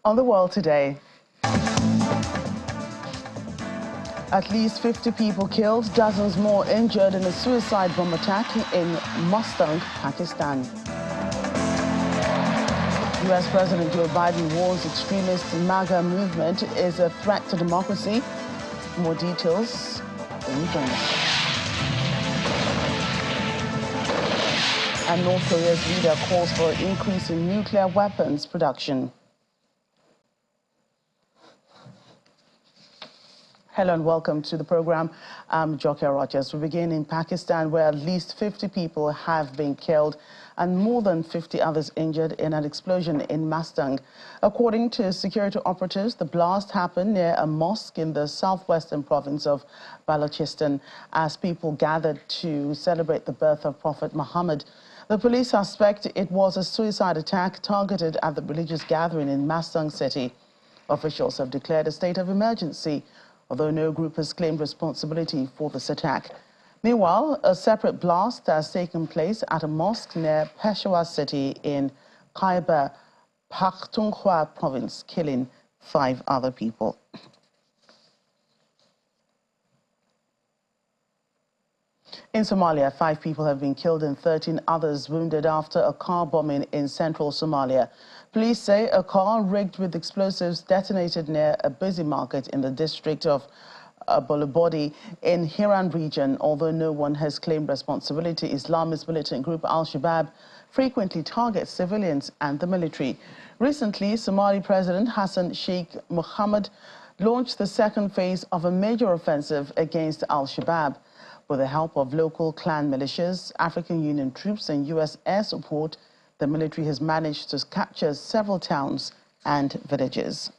On the world today, at least 50 people killed, dozens more injured in a suicide bomb attack in Mustang, Pakistan. US President Joe Biden warns extremist MAGA movement is a threat to democracy. More details when we join us. And North Korea's leader calls for an increase in nuclear weapons production. Hello and welcome to the program. I'm Jokia Rogers. We begin in Pakistan, where at least 50 people have been killed and more than 50 others injured in an explosion in Mustang. According to security operatives, the blast happened near a mosque in the southwestern province of Balochistan as people gathered to celebrate the birth of Prophet Muhammad. The police suspect it was a suicide attack targeted at the religious gathering in Mustang city. Officials have declared a state of emergency, although no group has claimed responsibility for this attack. Meanwhile, a separate blast has taken place at a mosque near Peshawar city in Khyber Pakhtunkhwa province, killing 5 other people. In Somalia, 5 people have been killed and 13 others wounded after a car bombing in central Somalia. Police say a car rigged with explosives detonated near a busy market in the district of Bolobodi in Hiran region. Although no one has claimed responsibility, Islamist militant group Al-Shabaab frequently targets civilians and the military. Recently, Somali President Hassan Sheikh Mohammed launched the second phase of a major offensive against Al-Shabaab. With the help of local clan militias, African Union troops and U.S. air support, the military has managed to capture several towns and villages.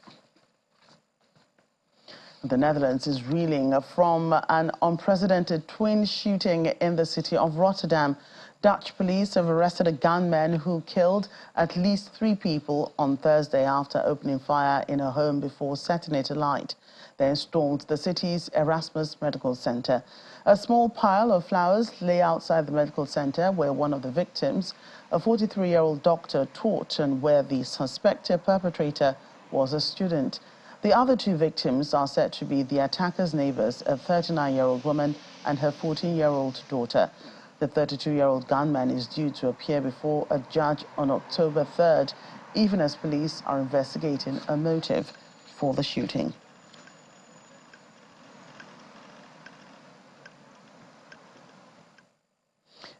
The Netherlands is reeling from an unprecedented twin shooting in the city of Rotterdam. Dutch police have arrested a gunman who killed at least 3 people on Thursday after opening fire in a home before setting it alight. They stormed the city's Erasmus Medical Center. A small pile of flowers lay outside the medical center where one of the victims, a 43-year-old doctor, taught and where the suspected perpetrator was a student. The other 2 victims are said to be the attacker's neighbors, a 39-year-old woman and her 14-year-old daughter. The 32-year-old gunman is due to appear before a judge on October 3rd, even as police are investigating a motive for the shooting.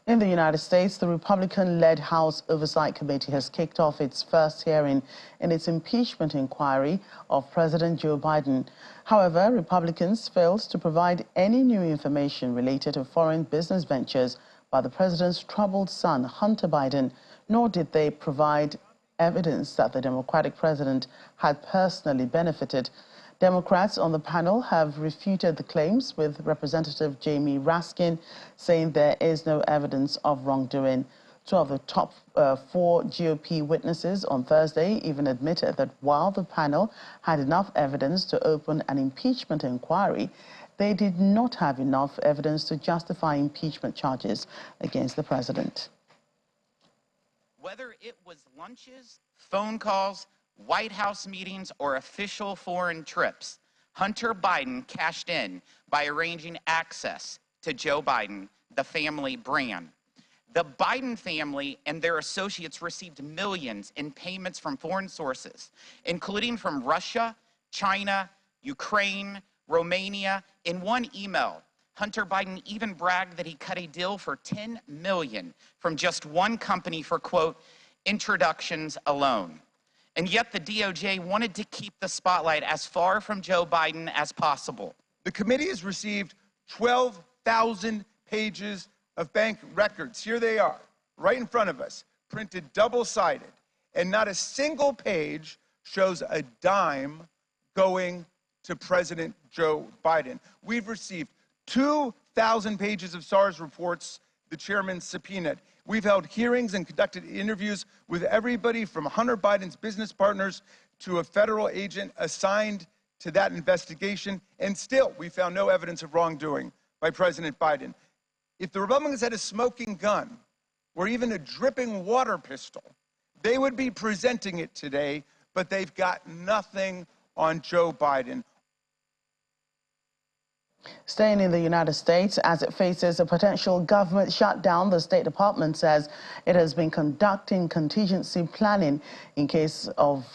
In the United States, the Republican-led House Oversight Committee has kicked off its first hearing in its impeachment inquiry of President Joe Biden. However, Republicans failed to provide any new information related to foreign business ventures by the president's troubled son, Hunter Biden, nor did they provide evidence that the Democratic president had personally benefited. Democrats on the panel have refuted the claims, with Representative Jamie Raskin saying there is no evidence of wrongdoing. 2 of the top 4 GOP witnesses on Thursday even admitted that while the panel had enough evidence to open an impeachment inquiry, they did not have enough evidence to justify impeachment charges against the president. Whether it was lunches, phone calls, White House meetings, or official foreign trips, Hunter Biden cashed in by arranging access to Joe Biden, the family brand. The Biden family and their associates received millions in payments from foreign sources, including from Russia, China, Ukraine, Romania. In one email, Hunter Biden even bragged that he cut a deal for $10 million from just one company for, quote, introductions alone. And yet the DOJ wanted to keep the spotlight as far from Joe Biden as possible. The committee has received 12,000 pages of bank records. Here they are, right in front of us, printed double-sided. And not a single page shows a dime going to President Joe Biden. We've received 2,000 pages of SARS reports the chairman subpoenaed. We've held hearings and conducted interviews with everybody from Hunter Biden's business partners to a federal agent assigned to that investigation, and still we found no evidence of wrongdoing by President Biden. If the Republicans had a smoking gun or even a dripping water pistol, they would be presenting it today but they've got nothing on Joe Biden. Staying in the United States, as it faces a potential government shutdown, the State Department says it has been conducting contingency planning in case of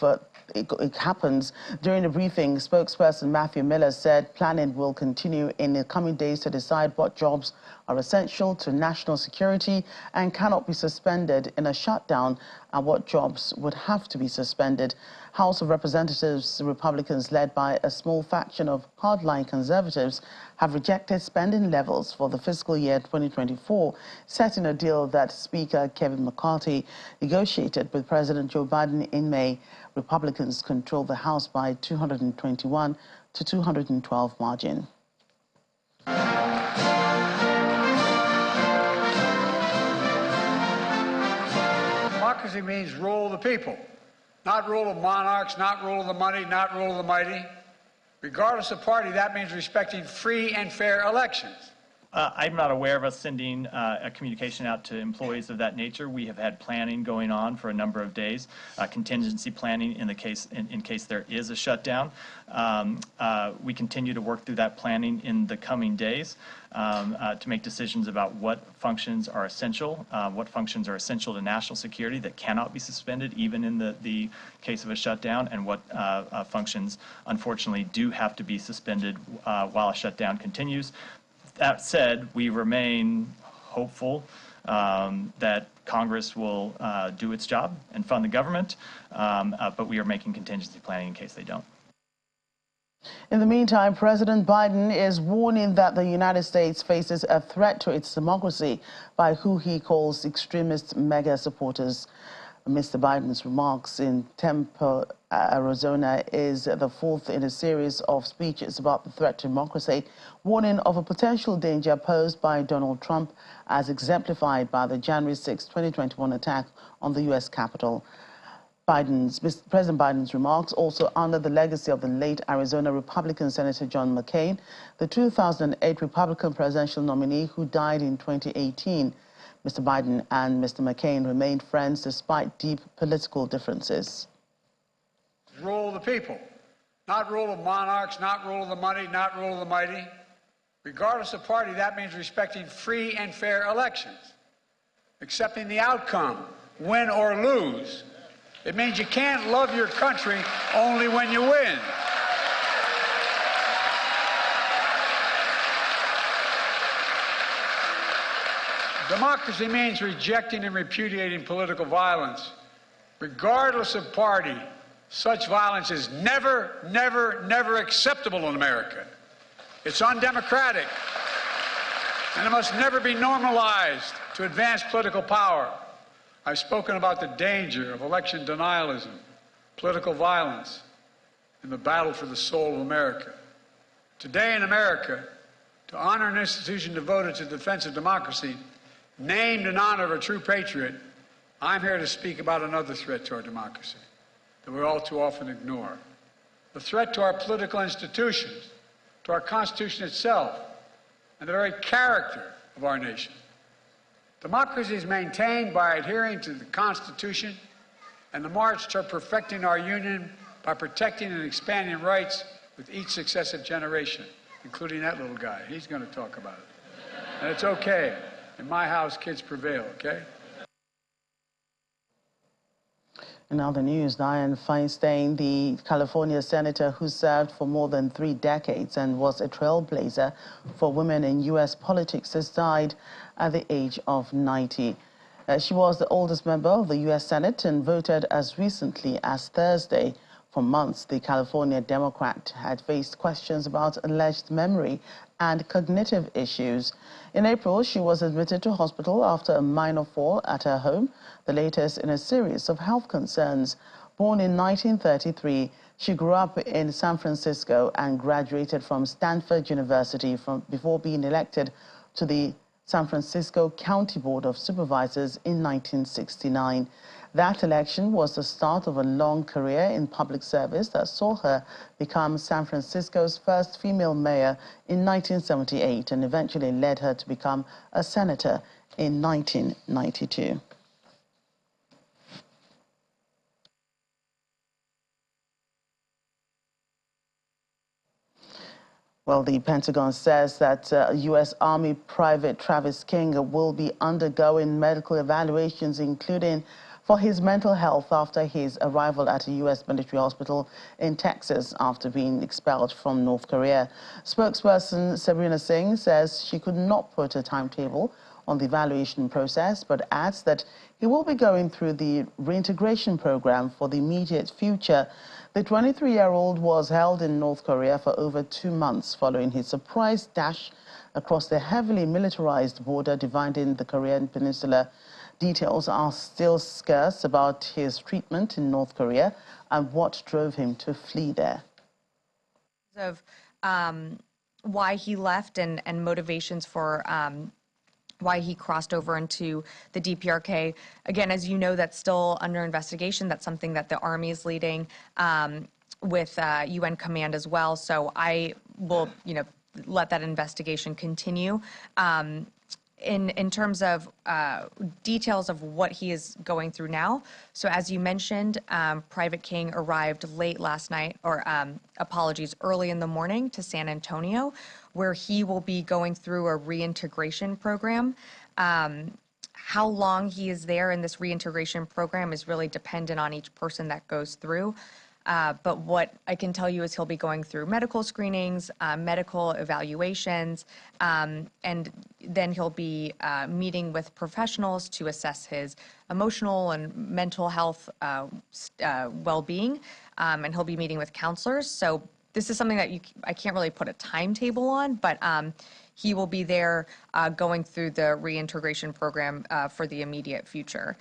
it happens. During the briefing, spokesperson Matthew Miller said planning will continue in the coming days to decide what jobs are essential to national security and cannot be suspended in a shutdown and what jobs would have to be suspended. House of Representatives Republicans, led by a small faction of hardline conservatives, have rejected spending levels for the fiscal year 2024, setting a deal that Speaker Kevin McCarthy negotiated with President Joe Biden in May. Republicans control the House by 221 to 212 margin. Democracy means rule of the people, not rule of monarchs, not rule of the money, not rule of the mighty. Regardless of party, that means respecting free and fair elections. I'm not aware of us sending a communication out to employees of that nature. We have had planning going on for a number of days, contingency planning in case there is a shutdown. We continue to work through that planning in the coming days to make decisions about what functions are essential to national security that cannot be suspended even in the case of a shutdown, and what functions unfortunately do have to be suspended while a shutdown continues. That said, we remain hopeful that Congress will do its job and fund the government, but we are making contingency planning in case they don't. In the meantime, President Biden is warning that the United States faces a threat to its democracy by who he calls extremist mega supporters. Mr. Biden's remarks in Tempe, Arizona, is the fourth in a series of speeches about the threat to democracy, warning of a potential danger posed by Donald Trump, as exemplified by the January 6, 2021 attack on the U.S. Capitol. President Biden's remarks also honor the legacy of the late Arizona Republican Senator John McCain, the 2008 Republican presidential nominee who died in 2018. Mr. Biden and Mr. McCain remained friends despite deep political differences. Rule of the people, not rule of monarchs, not rule of the money, not rule of the mighty. Regardless of party, that means respecting free and fair elections, accepting the outcome, win or lose. It means you can't love your country only when you win. Democracy means rejecting and repudiating political violence. Regardless of party, such violence is never, never, never acceptable in America. It's undemocratic, and it must never be normalized to advance political power. I've spoken about the danger of election denialism, political violence, and the battle for the soul of America. Today in America, to honor an institution devoted to the defense of democracy, named in honor of a true patriot, I'm here to speak about another threat to our democracy that we all too often ignore. The threat to our political institutions, to our Constitution itself, and the very character of our nation. Democracy is maintained by adhering to the Constitution and the march toward perfecting our union by protecting and expanding rights with each successive generation, including that little guy. He's going to talk about it. And it's okay. In my house, kids prevail, okay? In other news, Dianne Feinstein, the California senator who served for more than 3 decades and was a trailblazer for women in U.S. politics, has died at the age of 90. She was the oldest member of the U.S. Senate and voted as recently as Thursday. For months, the California Democrat had faced questions about alleged memory and cognitive issues. In April, she was admitted to hospital after a minor fall at her home, the latest in a series of health concerns. Born in 1933, she grew up in San Francisco and graduated from Stanford University before being elected to the San Francisco County Board of Supervisors in 1969. That election was the start of a long career in public service that saw her become San Francisco's first female mayor in 1978 and eventually led her to become a senator in 1992. Well, the Pentagon says that U.S. Army Private Travis King will be undergoing medical evaluations, including for his mental health after his arrival at a U.S. military hospital in Texas after being expelled from North Korea. Spokesperson Sabrina Singh says she could not put a timetable on the evaluation process, but adds that he will be going through the reintegration program for the immediate future. The 23-year-old was held in North Korea for over 2 months following his surprise dash across the heavily militarized border dividing the Korean peninsula. Details are still scarce about his treatment in North Korea and what drove him to flee there. Of why he left and motivations for why he crossed over into the DPRK. Again, as you know, that's still under investigation. That's something that the Army is leading with UN Command as well. So I will, let that investigation continue. In terms of details of what he is going through now. So as you mentioned, Private King arrived late last night, or early in the morning to San Antonio, where he will be going through a reintegration program. How long he is there in this reintegration program is really dependent on each person that goes through. But what I can tell you is he'll be going through medical screenings, medical evaluations, and then he'll be meeting with professionals to assess his emotional and mental health well-being, and he'll be meeting with counselors. So this is something that I can't really put a timetable on, but he will be there going through the reintegration program for the immediate future.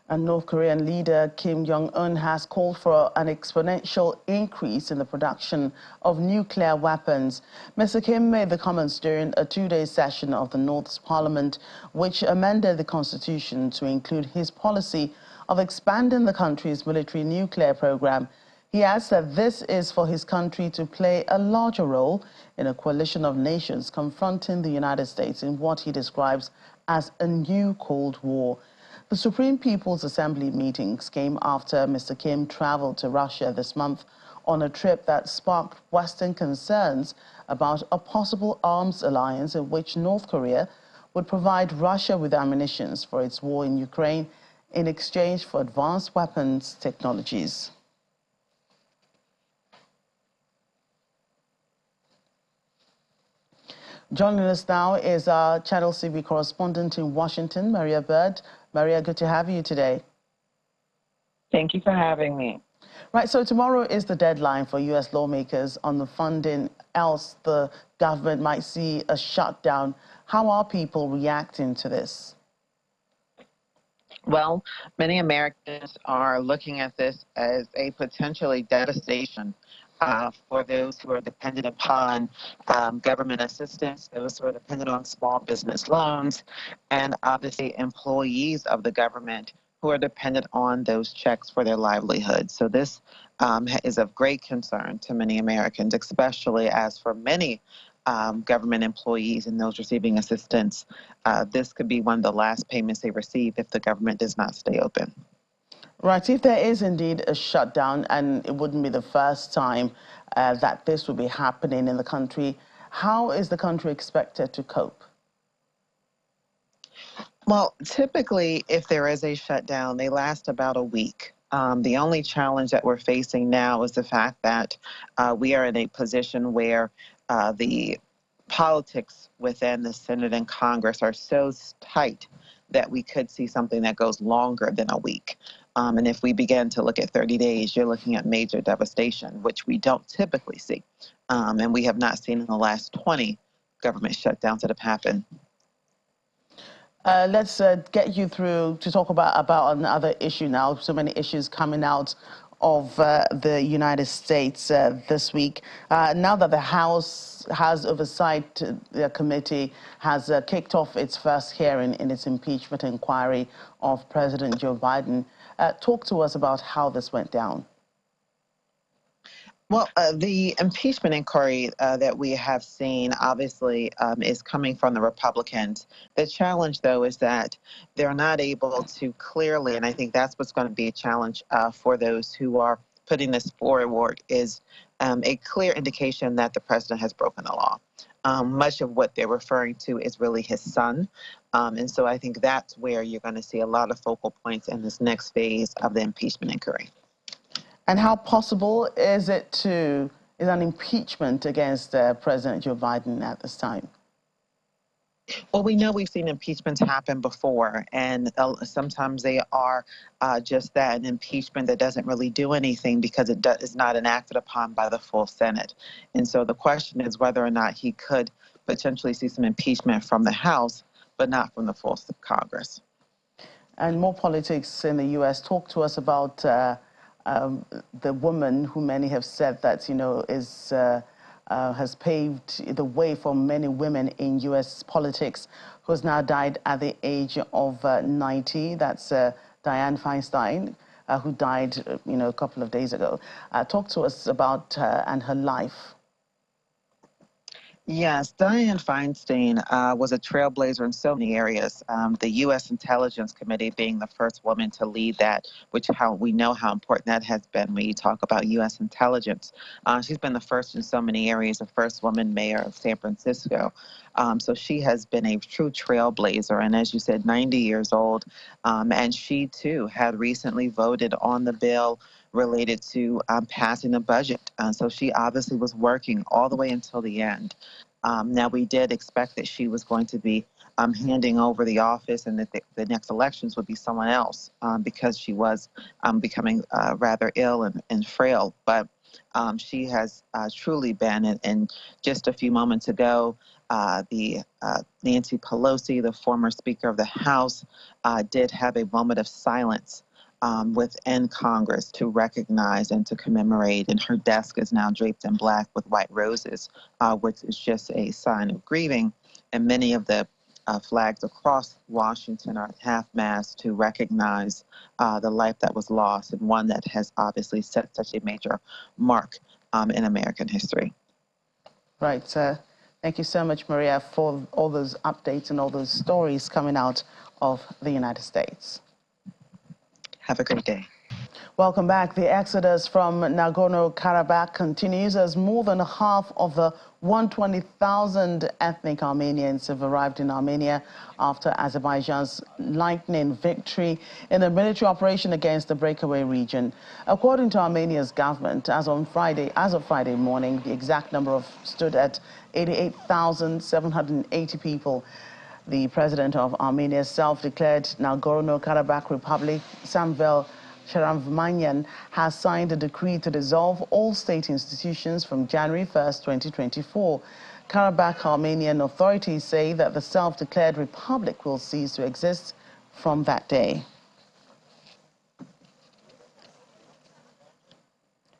And North Korean leader Kim Jong-un has called for an exponential increase in the production of nuclear weapons. Mr. Kim made the comments during a 2-day session of the North's parliament, which amended the constitution to include his policy of expanding the country's military nuclear program. He adds that this is for his country to play a larger role in a coalition of nations confronting the United States in what he describes as a new Cold War. The Supreme People's Assembly meetings came after Mr. Kim traveled to Russia this month on a trip that sparked Western concerns about a possible arms alliance in which North Korea would provide Russia with ammunition for its war in Ukraine in exchange for advanced weapons technologies. Joining us now is our Channel TV correspondent in Washington, Maria Bird. Maria, good to have you today. Thank you for having me. Right, so tomorrow is the deadline for U.S. lawmakers on the funding, else the government might see a shutdown. How are people reacting to this? Well, many Americans are looking at this as a potentially devastation for those who are dependent upon government assistance, those who are dependent on small business loans, and obviously employees of the government who are dependent on those checks for their livelihood. So this is of great concern to many Americans, especially as for many government employees and those receiving assistance, this could be one of the last payments they receive if the government does not stay open. Right, if there is indeed a shutdown, and it wouldn't be the first time that this would be happening in the country, how is the country expected to cope? Well, typically, if there is a shutdown, they last about a week. The only challenge that we're facing now is the fact that we are in a position where the politics within the Senate and Congress are so tight that we could see something that goes longer than a week. And if we begin to look at 30 days, you're looking at major devastation, which we don't typically see. And we have not seen in the last 20 government shutdowns that have happened. Let's get you through to talk about another issue now. So many issues coming out of the United States this week. Now that the House Oversight Committee has kicked off its first hearing in its impeachment inquiry of President Joe Biden, talk to us about how this went down. Well, the impeachment inquiry that we have seen obviously is coming from the Republicans. The challenge, though, is that they're not able to clearly, and I think that's what's going to be a challenge for those who are putting this forward, is a clear indication that the president has broken the law. Much of what they're referring to is really his son. And so I think that's where you're going to see a lot of focal points in this next phase of the impeachment inquiry. And how possible is an impeachment against President Joe Biden at this time? Well, we know we've seen impeachments happen before, and sometimes they are just that, an impeachment that doesn't really do anything because it is not enacted upon by the full Senate. And so the question is whether or not he could potentially see some impeachment from the House, but not from the full Congress. And more politics in the U.S. Talk to us about the woman who many have said that, has paved the way for many women in U.S. politics, who has now died at the age of 90. That's Dianne Feinstein, who died, a couple of days ago. Talk to us about her and her life. Yes, Dianne Feinstein was a trailblazer in so many areas. The U.S. Intelligence Committee being the first woman to lead that, we know how important that has been when you talk about U.S. intelligence. She's been the first in so many areas, the first woman mayor of San Francisco. So she has been a true trailblazer, and as you said, 90 years old. And she, too, had recently voted on the bill related to passing the budget. So she obviously was working all the way until the end. Now, we did expect that she was going to be handing over the office and that the next elections would be someone else because she was becoming rather ill and frail. But she has truly been, and just a few moments ago, Nancy Pelosi, the former Speaker of the House, did have a moment of silence within Congress to recognize and to commemorate, and her desk is now draped in black with white roses, which is just a sign of grieving. And many of the flags across Washington are at half-mast to recognize the life that was lost, and one that has obviously set such a major mark in American history. Right. Thank you so much, Maria, for all those updates and all those stories coming out of the United States. Have a great day. Welcome back. The exodus from Nagorno-Karabakh continues as more than half of the 120,000 ethnic Armenians have arrived in Armenia after Azerbaijan's lightning victory in a military operation against the breakaway region. According to Armenia's government, as of Friday morning, the exact number stood at 88,780 people. The president of Armenia's self-declared Nagorno-Karabakh Republic, Samvel Sharavmanyan, has signed a decree to dissolve all state institutions from January 1st, 2024. Karabakh Armenian authorities say that the self-declared republic will cease to exist from that day.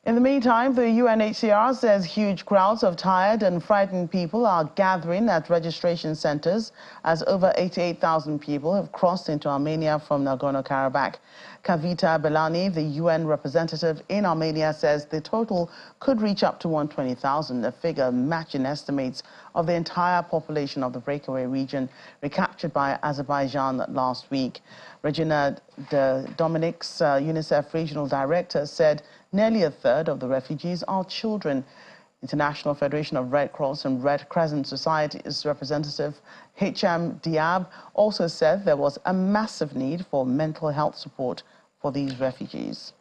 In the meantime, the UNHCR says huge crowds of tired and frightened people are gathering at registration centers as over 88,000 people have crossed into Armenia from Nagorno-Karabakh. Kavita Belani, the UN representative in Armenia, says the total could reach up to 120,000, a figure matching estimates of the entire population of the breakaway region recaptured by Azerbaijan last week. Regina Dominics, UNICEF regional director, said nearly a third of the refugees are children. International Federation of Red Cross and Red Crescent Society's representative H.M. Diab also said there was a massive need for mental health support for these refugees.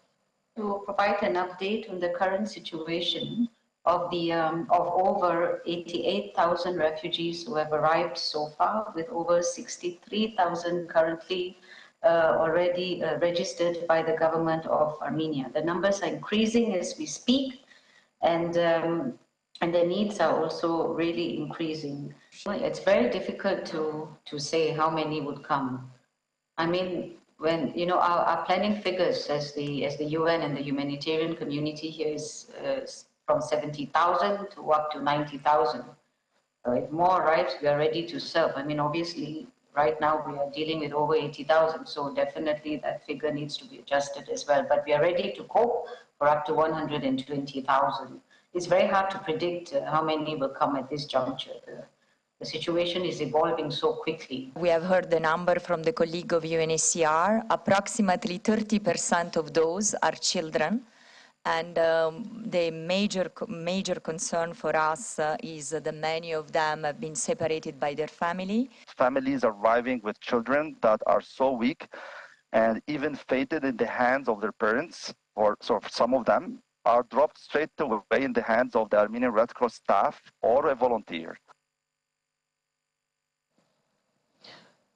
To provide an update on the current situation of over 88,000 refugees who have arrived so far, with over 63,000 currently already registered by the government of Armenia. The numbers are increasing as we speak, and their needs are also really increasing. It's very difficult to say how many would come. I mean, when our planning figures as the UN and the humanitarian community here is from 70,000 to up to 90,000. If more arrives, we are ready to serve. I mean, obviously, right now we are dealing with over 80,000, so definitely that figure needs to be adjusted as well. But we are ready to cope for up to 120,000. It's very hard to predict how many will come at this juncture. The situation is evolving so quickly. We have heard the number from the colleague of UNHCR. Approximately 30% of those are children. And the major concern for us is that many of them have been separated by their family. Families arriving with children that are so weak and even fated in the hands of their parents, or so some of them are dropped straight away in the hands of the Armenian Red Cross staff or a volunteer.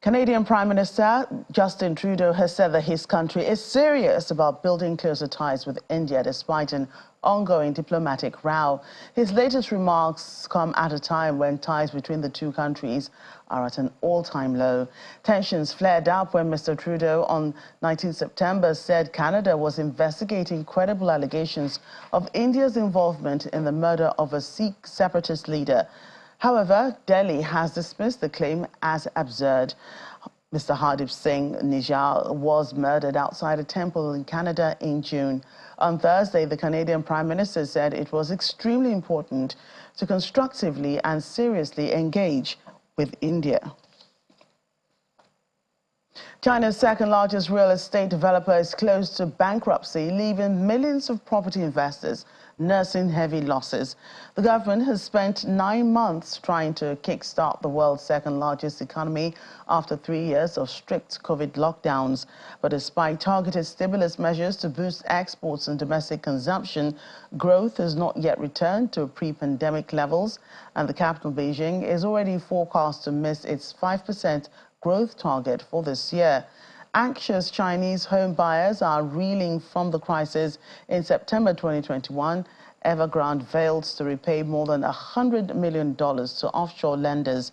Canadian Prime Minister Justin Trudeau has said that his country is serious about building closer ties with India despite an ongoing diplomatic row. His latest remarks come at a time when ties between the two countries are at an all-time low. Tensions flared up when Mr. Trudeau on 19 September said Canada was investigating credible allegations of India's involvement in the murder of a Sikh separatist leader. However, Delhi has dismissed the claim as absurd. Mr. Hardeep Singh Nijjar was murdered outside a temple in Canada in June. On Thursday, the Canadian Prime Minister said it was extremely important to constructively and seriously engage with India. China's second-largest real estate developer is close to bankruptcy, leaving millions of property investors nursing heavy losses. The government has spent 9 months trying to kickstart the world's second-largest economy after 3 years of strict COVID lockdowns. But despite targeted stimulus measures to boost exports and domestic consumption, growth has not yet returned to pre-pandemic levels, and the capital, Beijing, is already forecast to miss its 5% growth target for this year. Anxious Chinese home buyers are reeling from the crisis. In September 2021, Evergrande failed to repay more than $100 million to offshore lenders.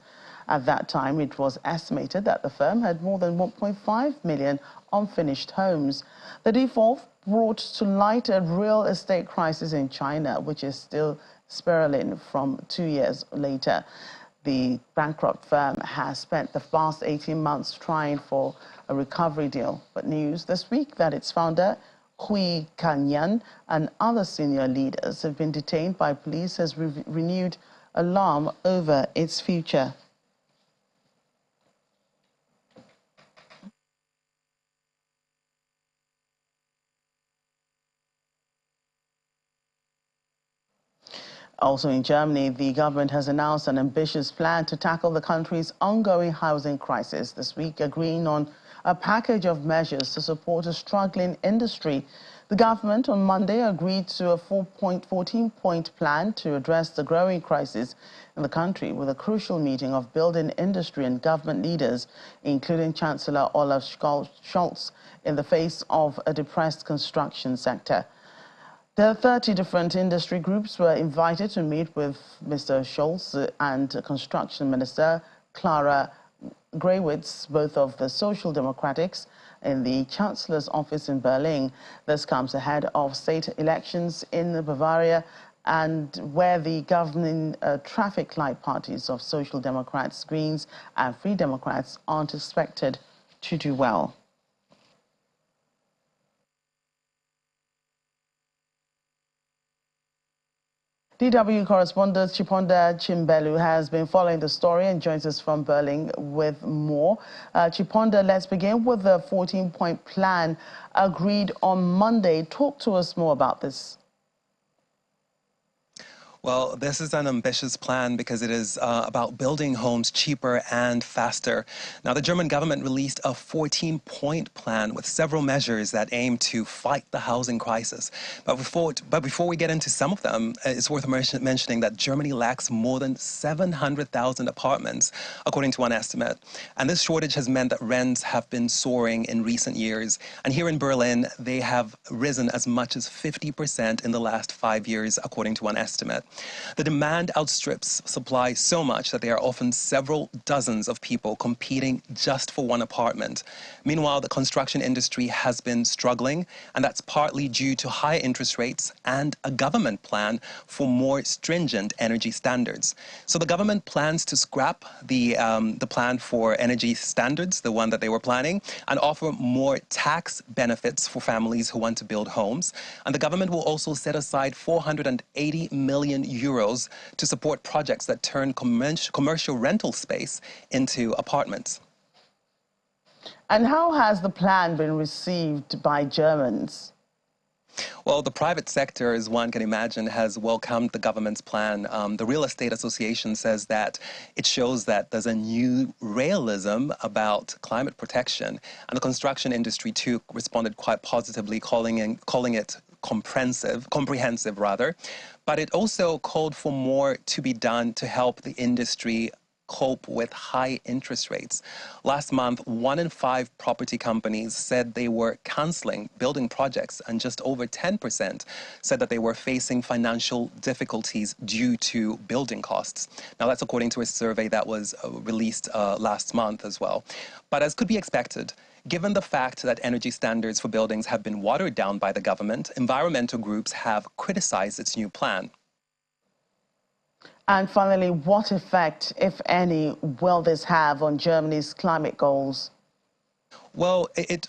At that time, it was estimated that the firm had more than 1.5 million unfinished homes. The default brought to light a real estate crisis in China, which is still spiraling from 2 years later. The bankrupt firm has spent the past 18 months trying for a recovery deal, but news this week that its founder, Hui Kanyan, and other senior leaders have been detained by police has renewed alarm over its future. Also in Germany, the government has announced an ambitious plan to tackle the country's ongoing housing crisis this week, agreeing on a package of measures to support a struggling industry. The government on Monday agreed to a 14-point plan to address the growing crisis in the country with a crucial meeting of building industry and government leaders, including Chancellor Olaf Scholz, in the face of a depressed construction sector. There are 30 different industry groups were invited to meet with Mr. Scholz and Construction Minister Clara Greiwitz, both of the Social Democrats, in the Chancellor's office in Berlin. This comes ahead of state elections in Bavaria, and where the governing traffic light parties of Social Democrats, Greens and Free Democrats aren't expected to do well. DW correspondent Chiponda Chimbelu has been following the story and joins us from Berlin with more. Chiponda, let's begin with the 14-point plan agreed on Monday. Talk to us more about this. Well, this is an ambitious plan because it is about building homes cheaper and faster. Now, the German government released a 14-point plan with several measures that aim to fight the housing crisis. But before we get into some of them, it's worth mentioning that Germany lacks more than 700,000 apartments, according to one estimate. And this shortage has meant that rents have been soaring in recent years. And here in Berlin, they have risen as much as 50% in the last 5 years, according to one estimate. The demand outstrips supply so much that there are often several dozens of people competing just for one apartment. Meanwhile, the construction industry has been struggling, and that's partly due to high interest rates and a government plan for more stringent energy standards. So the government plans to scrap the plan for energy standards, the one that they were planning, and offer more tax benefits for families who want to build homes. And the government will also set aside 480 million euros to support projects that turn commercial rental space into apartments. And how has the plan been received by Germans? Well, the private sector, as one can imagine, has welcomed the government's plan. The Real Estate Association says that it shows that there's a new realism about climate protection. And the construction industry, too, responded quite positively, calling it comprehensive rather. But it also called for more to be done to help the industry cope with high interest rates. Last month, 1 in 5 property companies said they were canceling building projects, and just over 10% said that they were facing financial difficulties due to building costs. Now, that's according to a survey that was released last month as well. But as could be expected, given the fact that energy standards for buildings have been watered down by the government, environmental groups have criticized its new plan. And finally, what effect, if any, will this have on Germany's climate goals? Well, it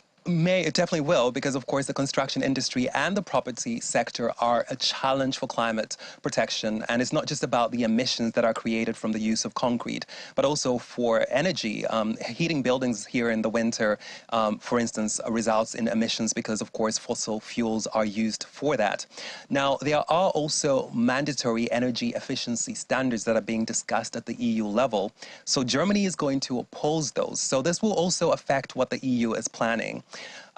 definitely will, because of course the construction industry and the property sector are a challenge for climate protection. And it's not just about the emissions that are created from the use of concrete, but also for energy. Heating buildings here in the winter, for instance, results in emissions because of course fossil fuels are used for that. Now, there are also mandatory energy efficiency standards that are being discussed at the EU level. So Germany is going to oppose those. So this will also affect what the EU is planning.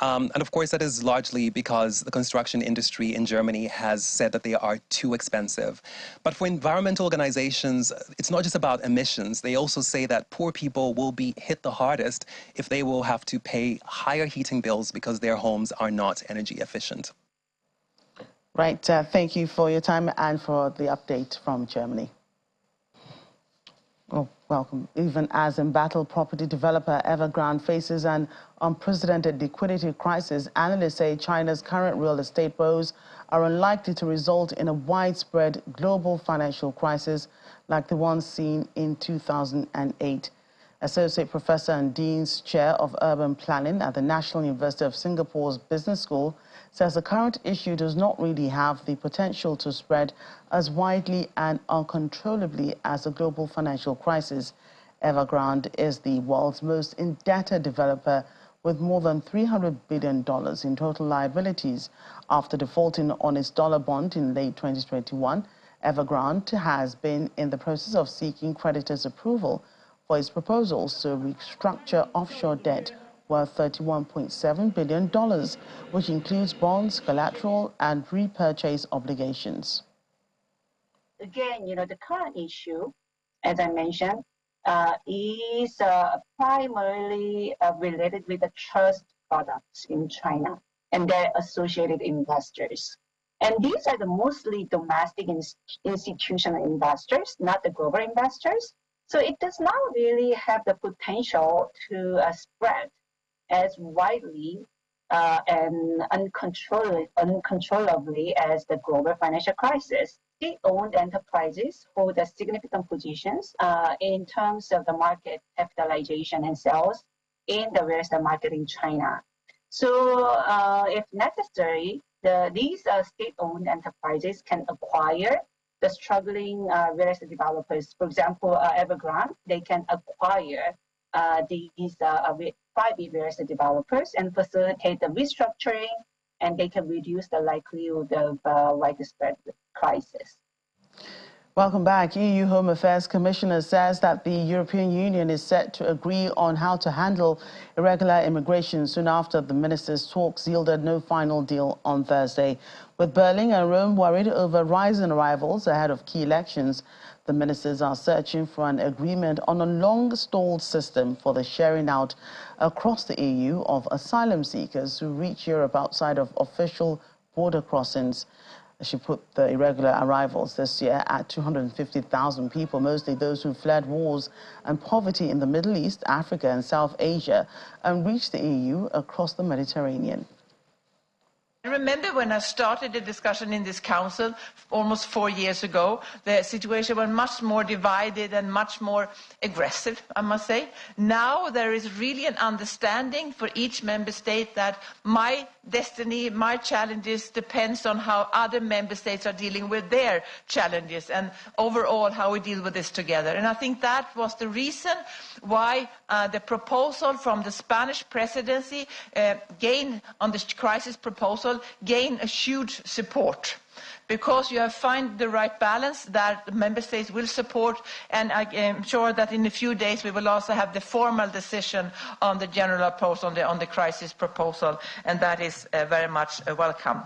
And of course, that is largely because the construction industry in Germany has said that they are too expensive. But for environmental organizations, it's not just about emissions. They also say that poor people will be hit the hardest if they will have to pay higher heating bills because their homes are not energy efficient. Right. Thank you for your time and for the update from Germany. Oh, welcome. Even as embattled property developer Evergrande faces an unprecedented liquidity crisis, analysts say China's current real estate woes are unlikely to result in a widespread global financial crisis like the one seen in 2008. Associate Professor and Dean's Chair of Urban Planning at the National University of Singapore's Business School says the current issue does not really have the potential to spread as widely and uncontrollably as the global financial crisis. Evergrande is the world's most indebted developer with more than $300 billion in total liabilities. After defaulting on its dollar bond in late 2021, Evergrande has been in the process of seeking creditors' approval for its proposals to restructure offshore debt worth $31.7 billion, which includes bonds, collateral, and repurchase obligations. Again, the current issue, as I mentioned, is primarily related with the trust products in China and their associated investors. And these are the mostly domestic institutional investors, not the global investors. So it does not really have the potential to spread as widely and uncontrollably as the global financial crisis. State-owned enterprises hold significant positions in terms of the market capitalization and sales in the real estate market in China. So if necessary, these state-owned enterprises can acquire the struggling real estate developers. For example, Evergrande, they can acquire these private real estate developers and facilitate the restructuring, and they can reduce the likelihood of widespread crisis. Welcome back. EU Home Affairs Commissioner says that the European Union is set to agree on how to handle irregular immigration soon after the ministers' talks yielded no final deal on Thursday. With Berlin and Rome worried over rising arrivals ahead of key elections, the ministers are searching for an agreement on a long-stalled system for the sharing out across the EU of asylum seekers who reach Europe outside of official border crossings. She put the irregular arrivals this year at 250,000 people, mostly those who fled wars and poverty in the Middle East, Africa and South Asia, and reached the EU across the Mediterranean. I remember when I started the discussion in this council almost 4 years ago, the situation was much more divided and much more aggressive, I must say. Now there is really an understanding for each member state that my destiny, my challenges depends on how other member states are dealing with their challenges and overall how we deal with this together. And I think that was the reason why the proposal from the Spanish presidency gained on the crisis proposal Council gain a huge support, because you have found the right balance that the member states will support, and I am sure that in a few days we will also have the formal decision on the general approach on the crisis proposal, and that is very much welcome.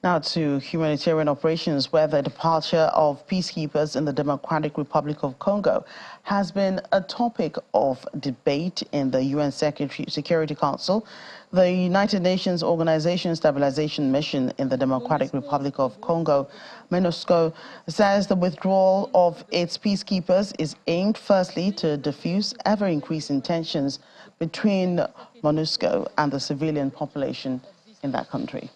Now to humanitarian operations, where the departure of peacekeepers in the Democratic Republic of Congo has been a topic of debate in the UN Security Council. The United Nations Organization Stabilization Mission in the Democratic Republic of Congo, MONUSCO, says the withdrawal of its peacekeepers is aimed firstly to diffuse ever-increasing tensions between MONUSCO and the civilian population in that country.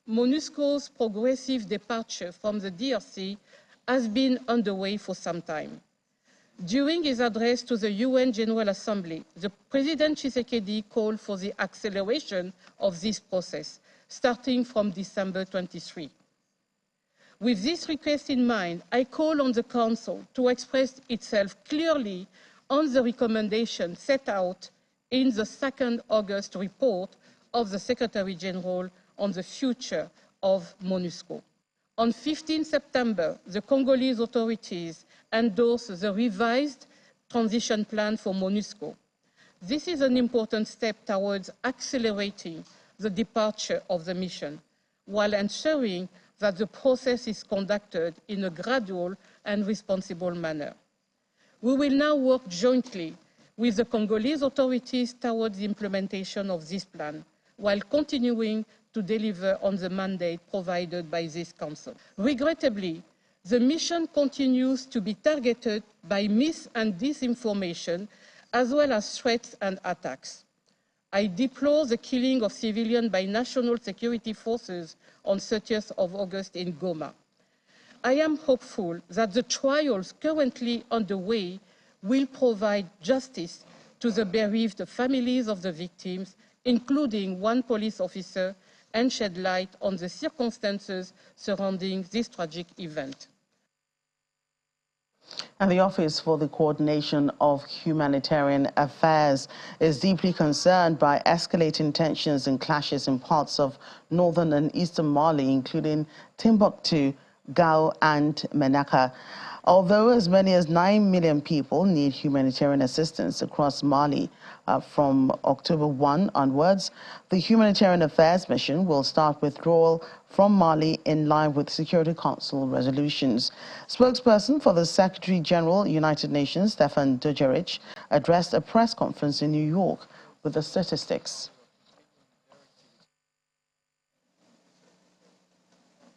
MONUSCO's progressive departure from the DRC has been underway for some time. During his address to the UN General Assembly, the President Tshisekedi called for the acceleration of this process, starting from December 23. With this request in mind, I call on the Council to express itself clearly on the recommendation set out in the 2nd August report of the Secretary General on the future of MONUSCO. On 15 September, the Congolese authorities endorsed the revised transition plan for MONUSCO. This is an important step towards accelerating the departure of the mission, while ensuring that the process is conducted in a gradual and responsible manner. We will now work jointly with the Congolese authorities towards the implementation of this plan, while continuing to deliver on the mandate provided by this Council. Regrettably, the mission continues to be targeted by mis- and disinformation, as well as threats and attacks. I deplore the killing of civilians by national security forces on 30th of August in Goma. I am hopeful that the trials currently underway will provide justice to the bereaved families of the victims, including one police officer, and shed light on the circumstances surrounding this tragic event. And the Office for the Coordination of Humanitarian Affairs is deeply concerned by escalating tensions and clashes in parts of northern and eastern Mali, including Timbuktu, Gao, and Menaka. Although as many as 9 million people need humanitarian assistance across Mali from October 1 onwards, the Humanitarian Affairs Mission will start withdrawal from Mali in line with Security Council resolutions. Spokesperson for the Secretary General, United Nations, Stefan Dujarric, addressed a press conference in New York with the statistics.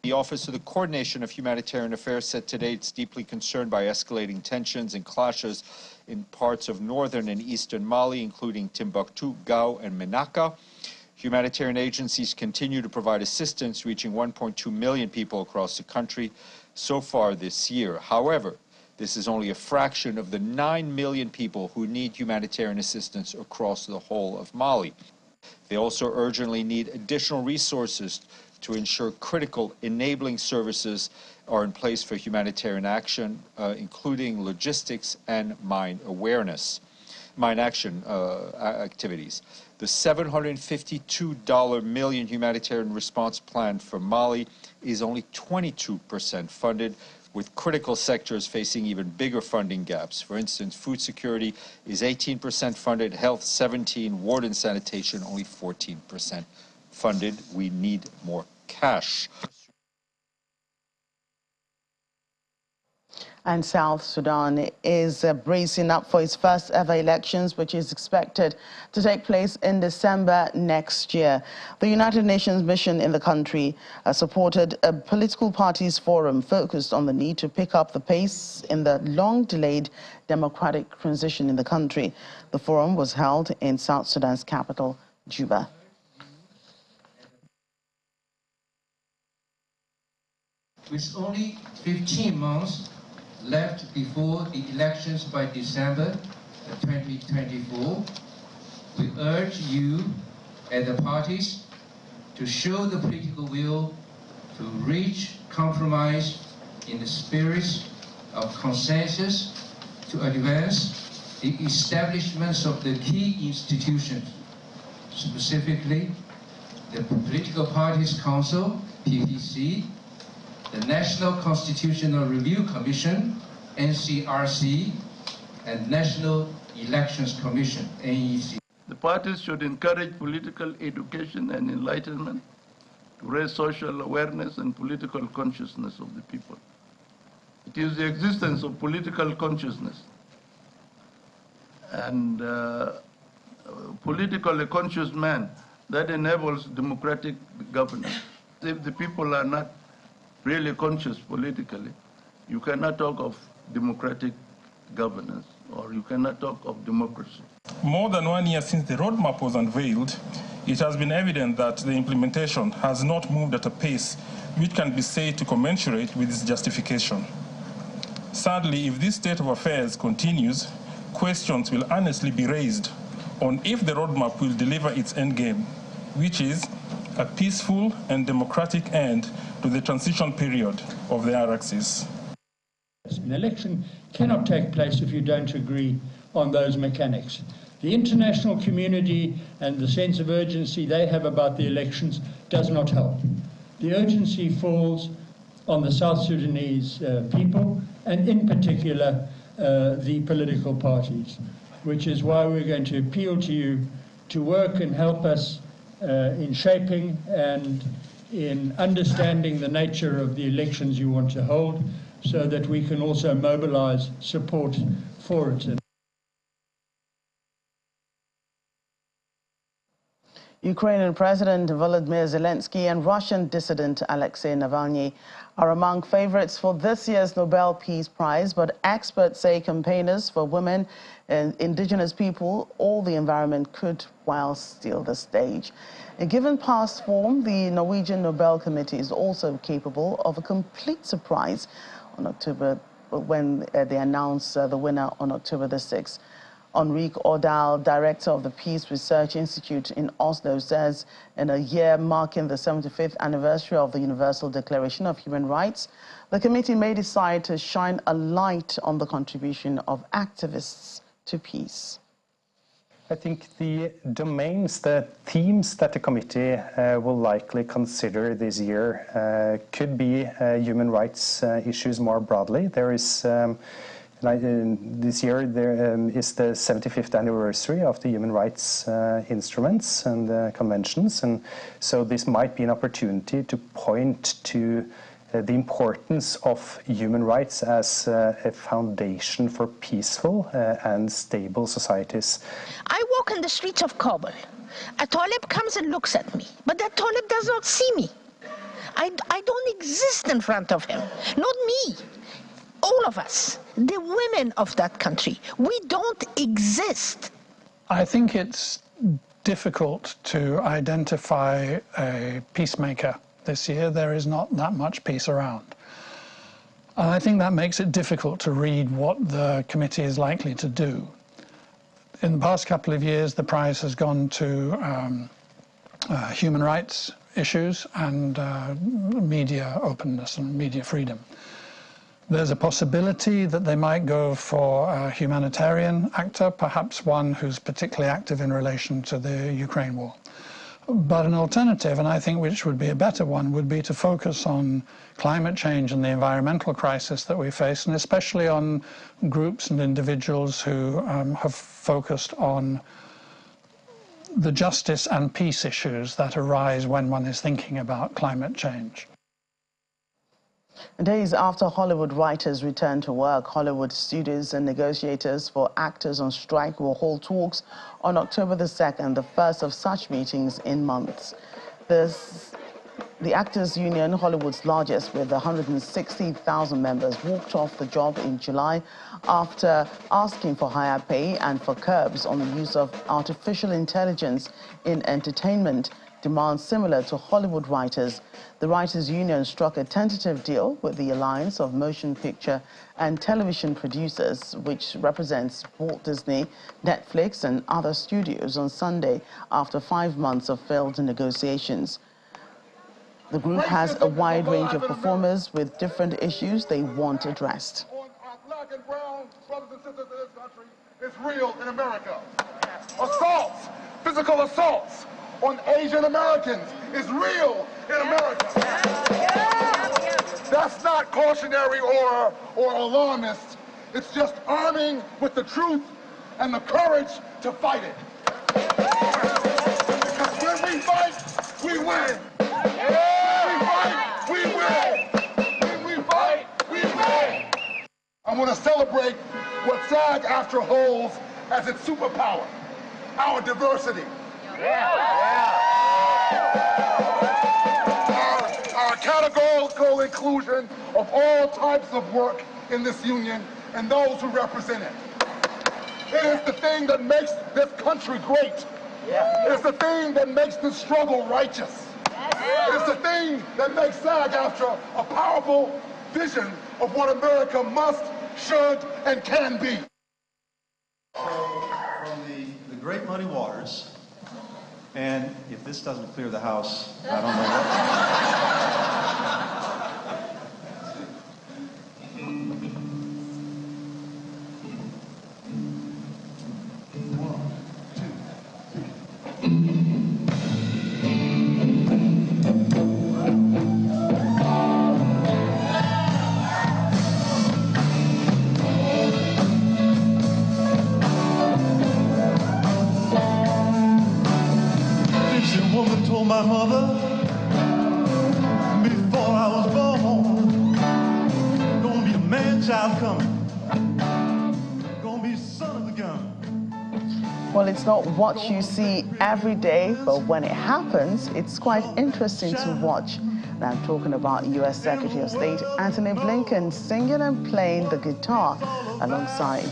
The Office of the Coordination of Humanitarian Affairs said today it's deeply concerned by escalating tensions and clashes in parts of northern and eastern Mali, including Timbuktu, Gao, and Menaka. Humanitarian agencies continue to provide assistance, reaching 1.2 million people across the country so far this year. However, this is only a fraction of the 9 million people who need humanitarian assistance across the whole of Mali. They also urgently need additional resources to ensure critical enabling services are in place for humanitarian action, including logistics and mine action activities. The $752 million humanitarian response plan for Mali is only 22% funded, with critical sectors facing even bigger funding gaps. For instance, food security is 18% funded, health 17%, water and sanitation only 14% funded. We need more cash. And South Sudan is bracing up for its first ever elections, which is expected to take place in December next year. The United Nations mission in the country supported a political parties forum focused on the need to pick up the pace in the long-delayed democratic transition in the country. The forum was held in South Sudan's capital, Juba. With only 15 months left before the elections by December 2024, we urge you and the parties to show the political will to reach compromise in the spirit of consensus to advance the establishments of the key institutions, specifically the Political Parties Council, PPC, the National Constitutional Review Commission, NCRC, and National Elections Commission, NEC. The parties should encourage political education and enlightenment to raise social awareness and political consciousness of the people. It is the existence of political consciousness and politically conscious man that enables democratic governance. If the people are not really conscious politically, you cannot talk of democratic governance, or you cannot talk of democracy. More than 1 year since the roadmap was unveiled, it has been evident that the implementation has not moved at a pace which can be said to commensurate with its justification. Sadly, if this state of affairs continues, questions will honestly be raised on if the roadmap will deliver its endgame, which is a peaceful and democratic end to the transition period of the R-axis. An election cannot take place if you don't agree on those mechanics. The international community and the sense of urgency they have about the elections does not help. The urgency falls on the South Sudanese people, and in particular the political parties, which is why we're going to appeal to you to work and help us in shaping and in understanding the nature of the elections you want to hold, so that we can also mobilize support for it. Ukrainian President Volodymyr Zelensky and Russian dissident Alexei Navalny are among favorites for this year's Nobel Peace Prize, but experts say campaigners for women and indigenous people or the environment could well steal the stage. Given past form, the Norwegian Nobel Committee is also capable of a complete surprise on October, when they announce the winner on October the 6th. Henrik Odal, director of the Peace Research Institute in Oslo, says in a year marking the 75th anniversary of the Universal Declaration of Human Rights, the committee may decide to shine a light on the contribution of activists to peace. I think the domains, the themes that the committee will likely consider this year could be human rights issues more broadly. There is this year there is the 75th anniversary of the human rights instruments and conventions, and so this might be an opportunity to point to the importance of human rights as a foundation for peaceful and stable societies. I walk in the streets of Kabul. A Talib comes and looks at me, but that Talib does not see me. I don't exist in front of him, not me. All of us, the women of that country, we don't exist. I think it's difficult to identify a peacemaker this year. There is not that much peace around. And I think that makes it difficult to read what the committee is likely to do. In the past couple of years, the prize has gone to human rights issues and media openness and media freedom. There's a possibility that they might go for a humanitarian actor, perhaps one who's particularly active in relation to the Ukraine war. But an alternative, and I think which would be a better one, would be to focus on climate change and the environmental crisis that we face, and especially on groups and individuals who have focused on the justice and peace issues that arise when one is thinking about climate change. Days after Hollywood writers returned to work, Hollywood studios and negotiators for actors on strike will hold talks on October the 2nd, the first of such meetings in months. The Actors Union, Hollywood's largest with 160,000 members, walked off the job in July after asking for higher pay and for curbs on the use of artificial intelligence in entertainment, demands similar to Hollywood writers. The Writers' Union struck a tentative deal with the Alliance of Motion Picture and Television Producers, which represents Walt Disney, Netflix and other studios, on Sunday after 5 months of failed negotiations. The group has a wide range of performers with different issues they want addressed. Black and brown brothers and sisters in this country, is real in America. Assaults, physical assaults on Asian Americans is real in America. That's not cautionary or alarmist. It's just arming with the truth and the courage to fight it. Because when we fight, we win. When we fight, we win. When we fight, we win. I want to celebrate what SAG-AFTRA holds as its superpower, our diversity. Our categorical inclusion of all types of work in this union and those who represent it. It is the thing that makes this country great. It is the thing that makes this struggle righteous. It is the thing that makes SAG-AFTRA a powerful vision of what America must, should, and can be. From the great muddy waters, and if this doesn't clear the house, I don't know what. Woman told my mother before I was born, gonna be a man-child coming, gonna be son of a gun. Well, it's not what you see every day, but when it happens, it's quite interesting to watch. And I'm talking about U.S. Secretary of State Antony Blinken singing and playing the guitar alongside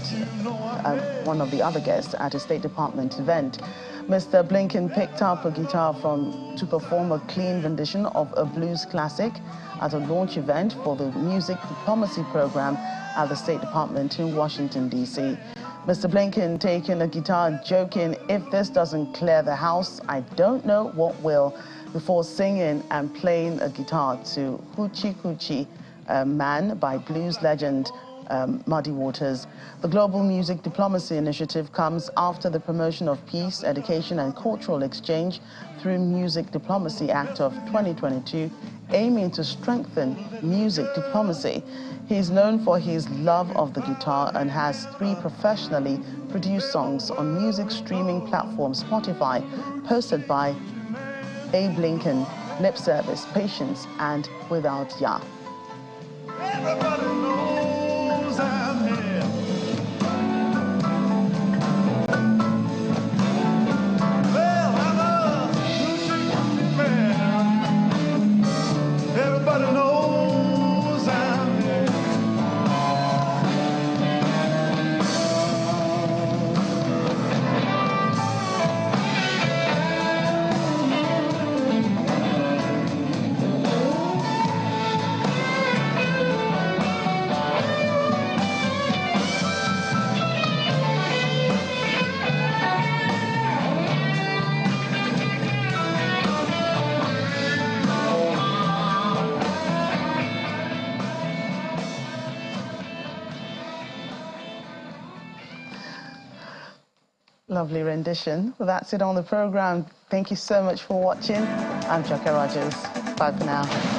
one of the other guests at a State Department event. Mr. Blinken picked up a guitar to perform a clean rendition of a blues classic at a launch event for the music diplomacy program at the State Department in Washington, D.C. Mr. Blinken taking a guitar, joking, "If this doesn't clear the house, I don't know what will," before singing and playing a guitar to Hoochie Coochie Man by blues legend Muddy Waters. The Global Music Diplomacy Initiative comes after the Promotion of Peace, Education and Cultural Exchange through Music Diplomacy Act of 2022, aiming to strengthen music diplomacy. He's known for his love of the guitar and has 3 professionally produced songs on music streaming platform Spotify, posted by A. Blinken, Lip Service, Patience, and Without Ya. Everybody knows I'm here. Well, I'm a hoochie man. Everybody knows I'm here. Lovely rendition. Well, that's it on the program. Thank you so much for watching. I'm Jackie Rogers. Bye for now.